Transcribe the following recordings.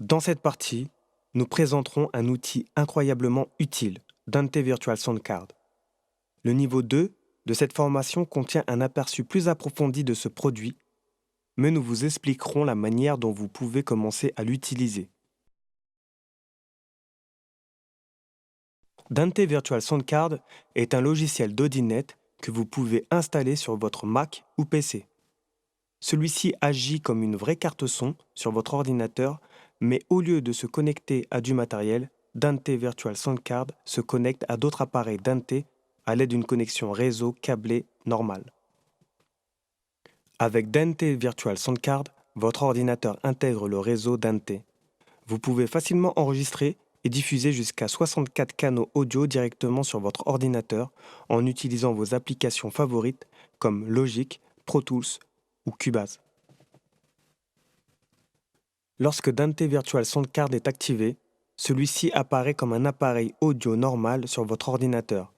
Dans cette partie, nous présenterons un outil incroyablement utile, Dante Virtual Sound Card. Le niveau 2 de cette formation contient un aperçu plus approfondi de ce produit, mais nous vous expliquerons la manière dont vous pouvez commencer à l'utiliser. Dante Virtual Sound Card est un logiciel d'Audinet que vous pouvez installer sur votre Mac ou PC. Celui-ci agit comme une vraie carte son sur votre ordinateur, mais au lieu de se connecter à du matériel, Dante Virtual Sound Card se connecte à d'autres appareils Dante à l'aide d'une connexion réseau câblée normale. Avec Dante Virtual Sound Card, votre ordinateur intègre le réseau Dante. Vous pouvez facilement enregistrer et diffuser jusqu'à 64 canaux audio directement sur votre ordinateur en utilisant vos applications favorites comme Logic, Pro Tools ou Cubase. Lorsque Dante Virtual Sound Card est activé, celui-ci apparaît comme un appareil audio normal sur votre ordinateur,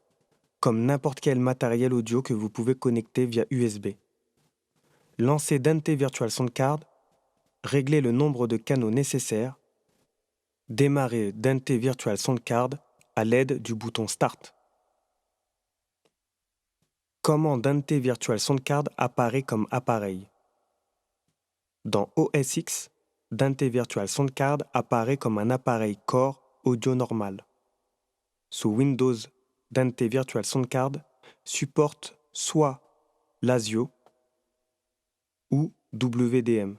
comme n'importe quel matériel audio que vous pouvez connecter via USB. Lancez Dante Virtual Sound Card, réglez le nombre de canaux nécessaires, démarrez Dante Virtual Sound Card à l'aide du bouton Start. Comment Dante Virtual Sound Card apparaît comme appareil? Dans OS X, Dante Virtual Sound Card apparaît comme un appareil Core audio normal. Sous Windows, Dante Virtual Sound Card supporte soit l'ASIO ou WDM.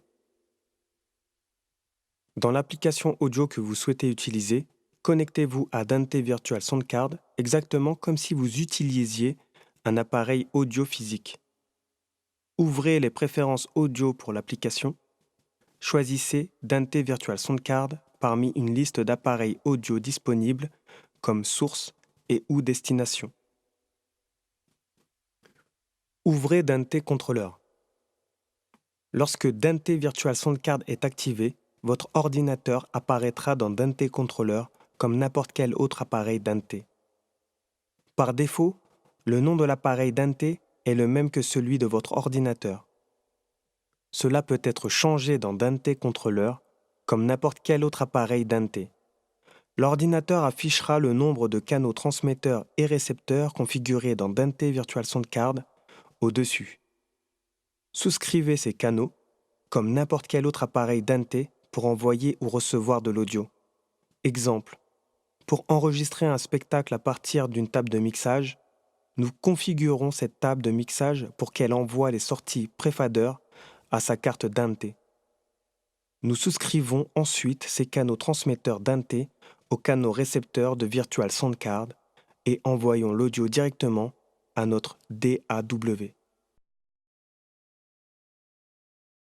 Dans l'application audio que vous souhaitez utiliser, connectez-vous à Dante Virtual Sound Card exactement comme si vous utilisiez un appareil audio physique. Ouvrez les préférences audio pour l'application. Choisissez Dante Virtual Sound Card parmi une liste d'appareils audio disponibles comme source et ou destination. Ouvrez Dante Controller. Lorsque Dante Virtual Sound Card est activé, votre ordinateur apparaîtra dans Dante Controller comme n'importe quel autre appareil Dante. Par défaut, le nom de l'appareil Dante est le même que celui de votre ordinateur. Cela peut être changé dans Dante Controller comme n'importe quel autre appareil Dante. L'ordinateur affichera le nombre de canaux transmetteurs et récepteurs configurés dans Dante Virtual Sound Card au-dessus. Souscrivez ces canaux, comme n'importe quel autre appareil Dante, pour envoyer ou recevoir de l'audio. Exemple, pour enregistrer un spectacle à partir d'une table de mixage, nous configurons cette table de mixage pour qu'elle envoie les sorties préfader à sa carte Dante. Nous souscrivons ensuite ces canaux transmetteurs Dante aux canaux récepteurs de Virtual Sound Card et envoyons l'audio directement à notre DAW.